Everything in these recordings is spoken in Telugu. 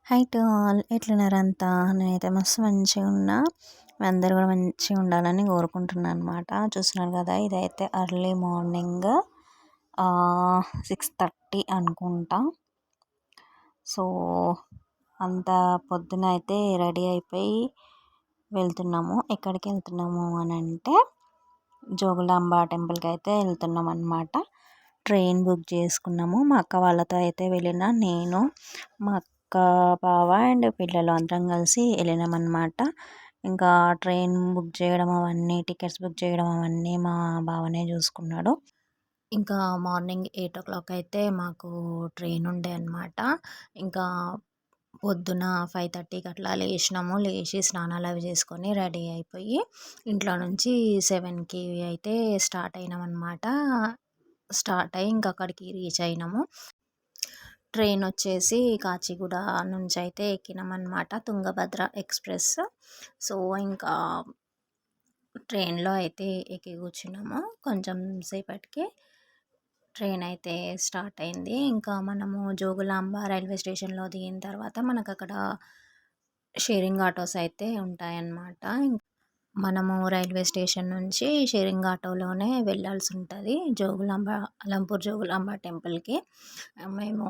High to all ఎట్లున్నారంతా? నేనైతే మస్తు మంచిగా ఉన్నా. మీ అందరూ కూడా మంచిగా ఉండాలని కోరుకుంటున్నాను అనమాట. చూస్తున్నారు కదా, ఇదైతే ఎర్లీ మార్నింగ్ 6:30 అనుకుంటా. సో అంత పొద్దున అయితే రెడీ అయిపోయి వెళ్తున్నాము. ఎక్కడికి వెళ్తున్నాము అని అంటే జోగులాంబ టెంపుల్కి అయితే వెళ్తున్నాం అనమాట. ట్రైన్ బుక్ చేసుకున్నాము. మా అక్క వాళ్ళతో అయితే వెళ్ళిన నేను, మా అక్క, బావ అండ్ పిల్లలు అందరం కలిసి వెళ్ళినామన్నమాట. ఇంకా ట్రైన్ బుక్ చేయడం అవన్నీ, టికెట్స్ బుక్ చేయడం అవన్నీ మా బావనే చూసుకున్నాడు. ఇంకా మార్నింగ్ 8 o'clock అయితే మాకు ట్రైన్ ఉండే అనమాట. ఇంకా పొద్దున 5:30కి అట్లా లేచినాము. లేచి స్నానాలు అవి చేసుకొని రెడీ అయిపోయి ఇంట్లో నుంచి 7కి అయితే స్టార్ట్ అయినాం అనమాట. స్టార్ట్ అయ్యి ఇంకా అక్కడికి రీచ్ అయినాము. ట్రైన్ వచ్చేసి కాచిగూడ నుంచి అయితే ఎక్కినామన్నమాట, తుంగభద్ర ఎక్స్ప్రెస్. సో ఇంకా ట్రైన్లో అయితే ఎక్కి కూర్చున్నాము. కొంచెం సేపటికి ట్రైన్ అయితే స్టార్ట్ అయింది. ఇంకా మనము జోగులాంబ రైల్వే స్టేషన్లో దిగిన తర్వాత మనకు అక్కడ షేరింగ్ ఆటోస్ అయితే ఉంటాయన్నమాట. మనము రైల్వే స్టేషన్ నుంచి షేరింగ్ ఆటోలోనే వెళ్ళాల్సి ఉంటుంది జోగులాంబ, అలంపూర్ జోగులాంబ టెంపుల్కి. మేము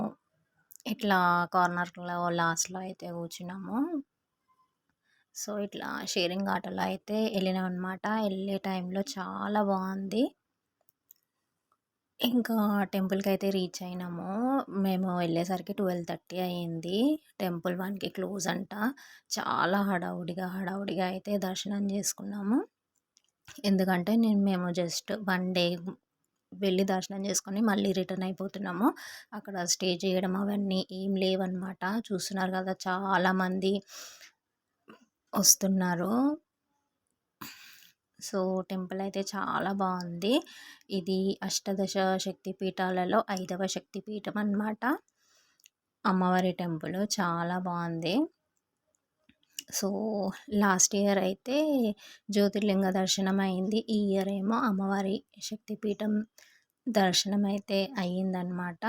ఇట్లా కార్నర్లో లాస్ట్లో అయితే కూర్చున్నాము. సో ఇట్లా షేరింగ్ ఆటోలో అయితే వెళ్ళినాం అనమాట. వెళ్ళే టైంలో చాలా బాగుంది. ఇంకా టెంపుల్కి అయితే రీచ్ అయినాము. మేము వెళ్ళేసరికి 12:30 అయ్యింది. టెంపుల్ 1కి క్లోజ్ అంట. చాలా హడావుడిగా అయితే దర్శనం చేసుకున్నాము. ఎందుకంటే మేము జస్ట్ 1 డే వెళ్ళి దర్శనం చేసుకొని మళ్ళీ రిటర్న్ అయిపోతున్నాము. అక్కడ స్టే చేయడం అవన్నీ ఏం లేవన్నమాట. చూస్తున్నారు కదా, చాలామంది వస్తున్నారు. సో టెంపుల్ అయితే చాలా బాగుంది. ఇది అష్టాదశ శక్తి పీఠాలలో 5వ శక్తి పీఠం అన్నమాట. అమ్మవారి టెంపుల్ చాలా బాగుంది. సో లాస్ట్ ఇయర్ అయితే జ్యోతిర్లింగ దర్శనం అయింది. ఈ ఇయర్ ఏమో అమ్మవారి శక్తిపీఠం దర్శనం అయితే అయ్యిందనమాట.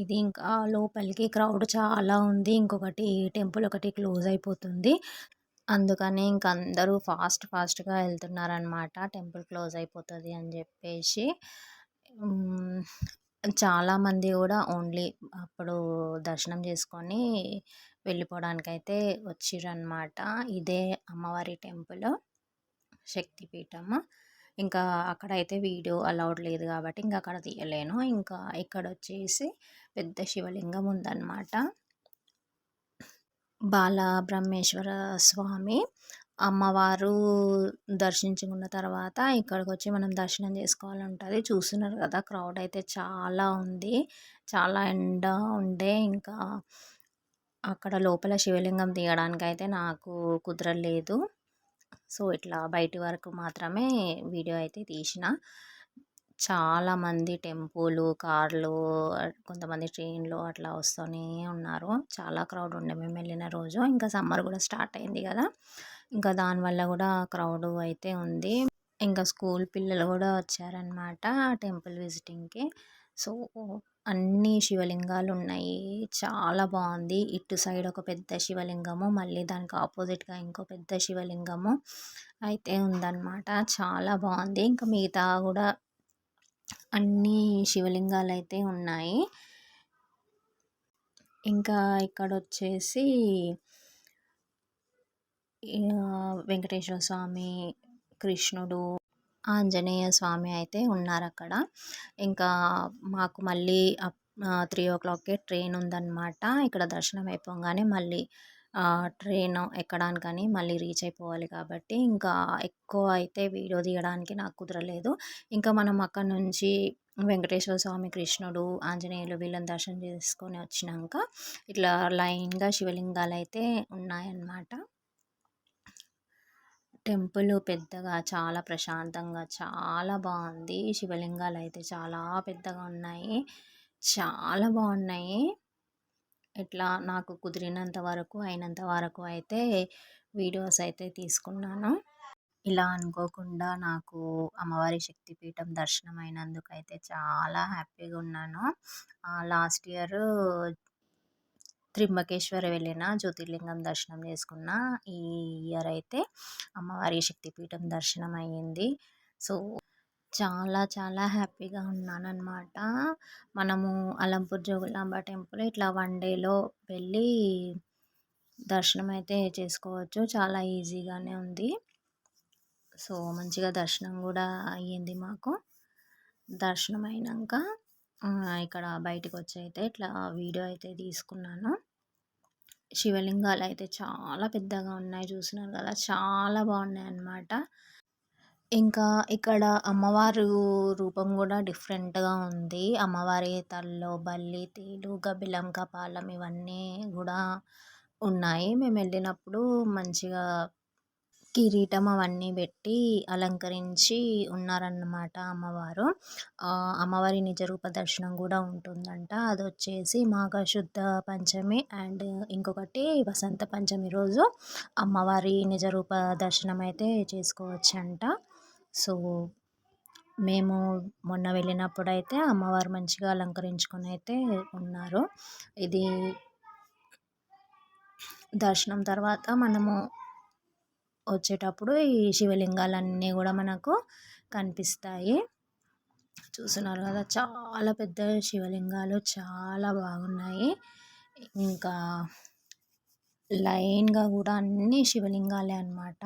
ఇది ఇంకా లోపలికి క్రౌడ్ చాలా ఉంది. ఇంకొకటి టెంపుల్ ఒకటి క్లోజ్ అయిపోతుంది. అందుకని ఇంక అందరూ ఫాస్ట్గా వెళ్తున్నారనమాట, టెంపుల్ క్లోజ్ అయిపోతుంది అని చెప్పేసి. చాలామంది కూడా ఓన్లీ అప్పుడు దర్శనం చేసుకొని వెళ్ళిపోవడానికైతే వచ్చిరనమాట. ఇదే అమ్మవారి టెంపుల్, శక్తిపీఠము. ఇంకా అక్కడైతే వీడియో అలౌడ్ లేదు కాబట్టి ఇంకా అక్కడ తీయలేను. ఇంకా ఇక్కడ వచ్చేసి పెద్ద శివలింగం ఉందన్నమాట. బాలబ్రహ్మేశ్వర స్వామి అమ్మవారు దర్శించుకున్న తర్వాత ఇక్కడికి వచ్చి మనం దర్శనం చేసుకోవాలి ఉంటుంది. చూస్తున్నారు కదా, క్రౌడ్ అయితే చాలా ఉంది. చాలా ఎండ ఉండే ఇంకా అక్కడ లోపల శివలింగం తీయడానికి అయితే నాకు కుదరలేదు. సో ఇట్లా బయటి వరకు మాత్రమే వీడియో అయితే తీసిన. చాలామంది టెంపోలు, కార్లు, కొంతమంది ట్రైన్లో అట్లా వస్తూనే ఉన్నారు. చాలా క్రౌడ్ ఉండే మేము వెళ్ళిన రోజు. ఇంకా సమ్మర్ కూడా స్టార్ట్ అయింది కదా, ఇంకా దానివల్ల కూడా క్రౌడ్ అయితే ఉంది. ఇంకా స్కూల్ పిల్లలు కూడా వచ్చారనమాట టెంపుల్ విజిటింగ్కి. సో అన్ని శివలింగాలు ఉన్నాయి. చాలా బాగుంది. ఇటు సైడ్ ఒక పెద్ద శివలింగము, మళ్ళీ దానికి ఆపోజిట్గా ఇంకో పెద్ద శివలింగము అయితే ఉందన్నమాట. చాలా బాగుంది. ఇంకా మిగతా కూడా అన్ని శివలింగాలు అయితే ఉన్నాయి. ఇంకా ఇక్కడ వచ్చేసి వెంకటేశ్వర స్వామి, కృష్ణుడు, ఆంజనేయ స్వామి అయితే ఉన్నారు అక్కడ. ఇంకా మాకు మళ్ళీ 3 o'clockకే ట్రైన్ ఉందన్నమాట. ఇక్కడ దర్శనం అయిపోగానే మళ్ళీ ట్రైన్ ఎక్కడానికని మళ్ళీ రీచ్ అయిపోవాలి కాబట్టి ఇంకా ఎక్కువ అయితే వీడియో తీయడానికి నాకు కుదరలేదు. ఇంకా మనం అక్కడ నుంచి వెంకటేశ్వర స్వామి, కృష్ణుడు, ఆంజనేయులు వీళ్ళని దర్శనం చేసుకొని వచ్చినాక ఇట్లా లైన్గా శివలింగాలు అయితే ఉన్నాయన్నమాట. టెంపుల్ పెద్దగా, చాలా ప్రశాంతంగా, చాలా బాగుంది. శివలింగాలు అయితే చాలా పెద్దగా ఉన్నాయి, చాలా బాగున్నాయి. ఇట్లా నాకు కుదిరినంత వరకు, అయినంత వరకు అయితే వీడియోస్ అయితే తీసుకున్నాను. ఇలా అనుకోకుండా నాకు అమ్మవారి శక్తిపీఠం దర్శనం అయినందుకు అయితే చాలా హ్యాపీగా ఉన్నాను. లాస్ట్ ఇయర్ త్రింబకేశ్వర్ వెళ్ళిన, జ్యోతిర్లింగం దర్శనం చేసుకున్న. ఈ ఇయర్ అయితే అమ్మవారి శక్తిపీఠం దర్శనం అయ్యింది. సో చాలా చాలా హ్యాపీగా ఉన్నానన్నమాట. మనము అలంపూర్ జోగులాంబ టెంపుల్ ఇట్లా వన్ డేలో వెళ్ళి దర్శనం అయితే చేసుకోవచ్చు. చాలా ఈజీగానే ఉంది. సో మంచిగా దర్శనం కూడా అయ్యింది మాకు. దర్శనం అయినాక ఇక్కడ బయటకు వచ్చి అయితే ఇట్లా వీడియో అయితే తీసుకున్నాను. శివలింగాలు అయితే చాలా పెద్దగా ఉన్నాయి, చూసినారు కదా, చాలా బాగున్నాయి అన్నమాట. ఇంకా ఇక్కడ అమ్మవారు రూపం కూడా డిఫరెంట్గా ఉంది. అమ్మవారి తలలో బల్లి, తేలు, గబ్బిలం, కపాలం ఇవన్నీ కూడా ఉన్నాయి. మేము వెళ్ళినప్పుడు మంచిగా కిరీటం అవన్నీ పెట్టి అలంకరించి ఉన్నారన్నమాట అమ్మవారు. అమ్మవారి నిజరూప దర్శనం కూడా ఉంటుందంట. అది వచ్చేసి మాఘశుద్ధ పంచమి అండ్ ఇంకొకటి వసంత పంచమి రోజు అమ్మవారి నిజరూప దర్శనం అయితే చేసుకోవచ్చంట. సో మేము మొన్న వెళ్ళినప్పుడు అయితే అమ్మవారు మంచిగా అలంకరించుకొని అయితే ఉన్నారు. ఇది దర్శనం తర్వాత మనము వచ్చేటప్పుడు ఈ శివలింగాలన్నీ కూడా మనకు కనిపిస్తాయి. చూస్తున్నారు కదా, చాలా పెద్ద శివలింగాలు, చాలా బాగున్నాయి. ఇంకా లైన్గా కూడా అన్ని శివలింగాలే అన్నమాట.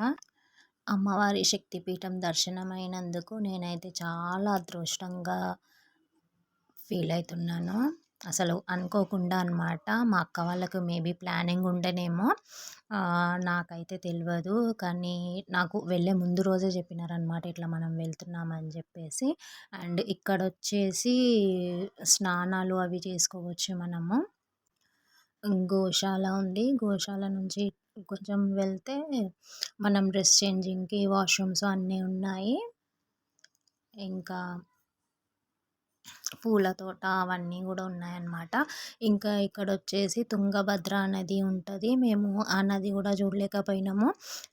అమ్మవారి శక్తిపీఠం దర్శనమైనందుకు నేనైతే చాలా అదృష్టంగా ఫీల్ అవుతున్నాను. అసలు అనుకోకుండా అనమాట. మా అక్క వాళ్ళకు మేబీ ప్లానింగ్ ఉండేనేమో, నాకైతే తెలియదు. కానీ నాకు వెళ్ళే ముందు రోజే చెప్పినారనమాట, ఇట్లా మనం వెళ్తున్నామని చెప్పేసి. అండ్ ఇక్కడ వచ్చేసి స్నానాలు అవి చేసుకోవచ్చు మనము. గోశాల ఉంది. గోశాల నుంచి కొంచెం వెళ్తే మనం డ్రెస్ చేంజింగ్కి వాష్రూమ్స్ అన్నీ ఉన్నాయి. ఇంకా పూల తోట అవన్నీ కూడా ఉన్నాయన్నమాట. ఇంకా ఇక్కడ వచ్చేసి తుంగభద్ర నది ఉంటుంది. మేము ఆ నది కూడా చూడలేకపోయినాము,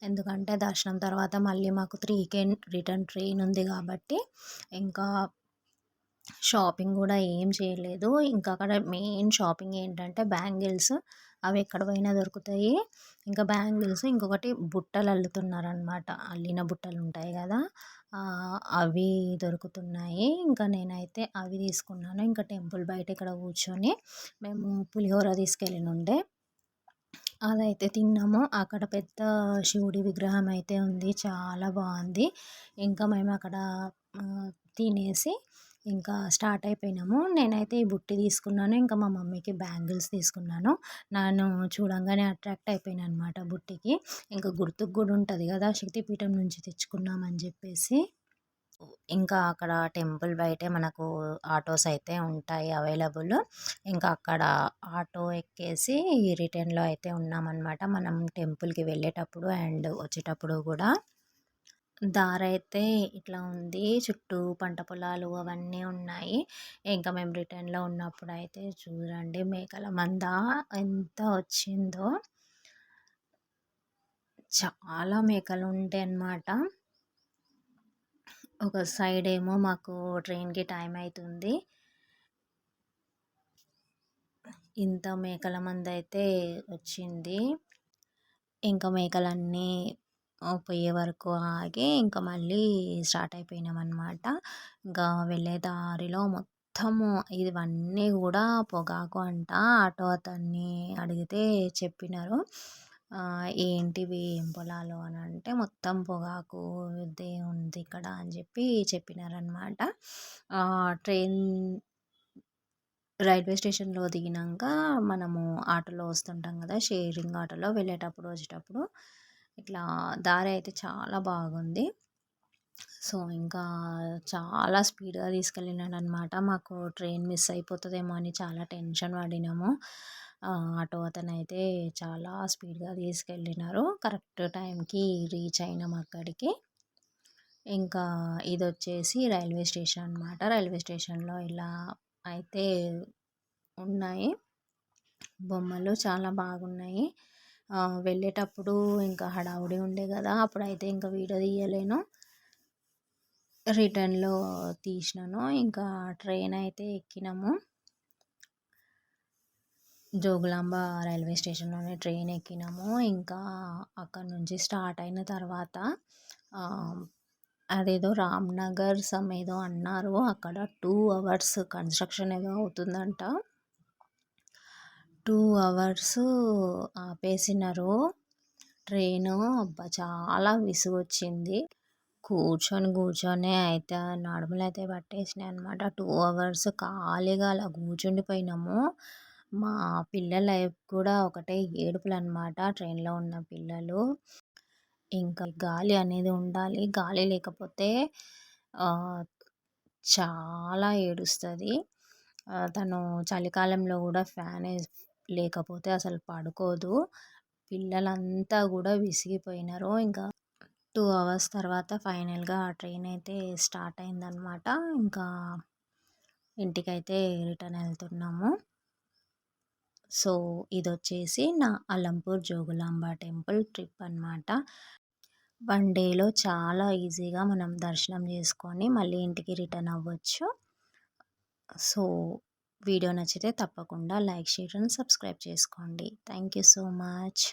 ఎందుకంటే దర్శనం తర్వాత మళ్ళీ మాకు 3కే రిటర్న్ ట్రైన్ ఉంది కాబట్టి. ఇంకా షాపింగ్ కూడా ఏం చేయలేదు. ఇంకా అక్కడ మెయిన్ షాపింగ్ ఏంటంటే బ్యాంగిల్స్, అవి ఎక్కడ పోయినా దొరుకుతాయి. ఇంకా బ్యాంగిల్స్, ఇంకొకటి బుట్టలు అల్లుతున్నారనమాట, అల్లిన బుట్టలు ఉంటాయి కదా, అవి దొరుకుతున్నాయి. ఇంకా నేనైతే అవి తీసుకున్నాను. ఇంకా టెంపుల్ బయట ఇక్కడ కూర్చొని మేము పులిహోర తీసుకెళ్ళినుండే, అదైతే తిన్నాము. అక్కడ పెద్ద శివుడి విగ్రహం అయితే ఉంది, చాలా బాగుంది. ఇంకా మేము అక్కడ తినేసి ఇంకా స్టార్ట్ అయిపోయినాము. నేనైతే ఈ బుట్టి తీసుకున్నాను, ఇంకా మా మమ్మీకి బ్యాంగిల్స్ తీసుకున్నాను. నన్ను చూడంగానే అట్రాక్ట్ అయిపోయినా అనమాట బుట్టికి. ఇంకా గుర్తుకు కూడా ఉంటుంది కదా, శక్తిపీఠం నుంచి తెచ్చుకున్నామని చెప్పేసి. ఇంకా అక్కడ టెంపుల్ బయటే మనకు ఆటోస్ అయితే ఉంటాయి అవైలబుల్. ఇంకా అక్కడ ఆటో ఎక్కేసి రిటర్న్లో అయితే ఉన్నామన్నమాట. మనం టెంపుల్కి వెళ్ళేటప్పుడు అండ్ వచ్చేటప్పుడు కూడా దారైతే ఇట్లా ఉంది, చుట్టూ పంట పొలాలు అవన్నీ ఉన్నాయి. ఇంకా మేము రిటర్న్లో ఉన్నప్పుడు అయితే చూడండి, మేకల మంద ఎంత వచ్చిందో, చాలా మేకలు ఉంటాయి అన్నమాట. ఒక సైడ్ ఏమో మాకు ట్రైన్కి టైం అవుతుంది, ఇంత మేకల మంద అయితే వచ్చింది. ఇంకా మేకలన్నీ పోయే వరకు ఆగి ఇంకా మళ్ళీ స్టార్ట్ అయిపోయినామన్నమాట. ఇంకా వెళ్ళే దారిలో మొత్తము ఇవన్నీ కూడా పొగాకు అంట. ఆటో అతన్ని అడిగితే చెప్పినారు, ఏంటివి ఏం పొలాలు అని అంటే మొత్తం పొగాకు ఇదే ఉంది ఇక్కడ అని చెప్పి చెప్పినారనమాట. ట్రైన్ రైల్వే స్టేషన్లో దిగినాక మనము ఆటోలో వస్తుంటాం కదా, షేరింగ్ ఆటోలో వెళ్ళేటప్పుడు వచ్చేటప్పుడు ఇట్లా దారి అయితే చాలా బాగుంది. సో ఇంకా చాలా స్పీడ్గా తీసుకెళ్ళినాడు అనమాట. మాకు ట్రైన్ మిస్ అయిపోతుందేమో అని చాలా టెన్షన్ పడినాము. ఆటో అతను అయితే చాలా స్పీడ్గా తీసుకెళ్ళినారు. కరెక్ట్ టైంకి రీచ్ అయినాం అక్కడికి. ఇంకా ఇది వచ్చేసి రైల్వే స్టేషన్ అనమాట. రైల్వే స్టేషన్లో ఇలా అయితే ఉన్నాయి బొమ్మలు, చాలా బాగున్నాయి. వెళ్ళేటప్పుడు ఇంకా హడావుడి ఉండే కదా, అప్పుడైతే ఇంకా వీడియో తీయలేను, రిటర్న్లో తీసినాను. ఇంకా ట్రైన్ అయితే ఎక్కినాము. జోగులాంబ రైల్వే స్టేషన్లోనే ట్రైన్ ఎక్కినాము. ఇంకా అక్కడ నుంచి స్టార్ట్ అయిన తర్వాత అదేదో రామ్నగర్ ఏదో అన్నారు, అక్కడ 2 అవర్స్ కన్స్ట్రక్షన్ ఏదో అవుతుందంట. 2 అవర్స్ ఆపేసినారు ట్రైను. అబ్బా చాలా విసుగొచ్చింది. కూర్చొని అయితే నడుములు అయితే పట్టేసినాయి అనమాట. 2 అవర్స్ ఖాళీగా అలా కూర్చుండిపోయినాము. మా పిల్లల కూడా ఒకటే ఏడుపులు అనమాట, ట్రైన్లో ఉన్న పిల్లలు. ఇంకా గాలి అనేది ఉండాలి, గాలి లేకపోతే చాలా ఏడుస్తుంది. తను చలికాలంలో కూడా ఫ్యాన్ లేకపోతే అసలు పడుకోదు. పిల్లలంతా కూడా విసిగిపోయినారు. ఇంకా 2 అవర్స్ తర్వాత ఫైనల్గా ఆ ట్రైన్ అయితే స్టార్ట్ అయిందనమాట. ఇంకా ఇంటికైతే రిటర్న్ వెళ్తున్నాము. సో ఇది వచ్చేసి నా అలంపూర్ జోగులాంబ టెంపుల్ ట్రిప్ అనమాట. 1 డేలో చాలా ఈజీగా మనం దర్శనం చేసుకొని మళ్ళీ ఇంటికి రిటర్న్ అవ్వచ్చు. సో వీడియో నచ్చితే తప్పకుండా లైక్, షేర్ అండ్ సబ్స్క్రైబ్ చేసుకోండి. Thank you so much.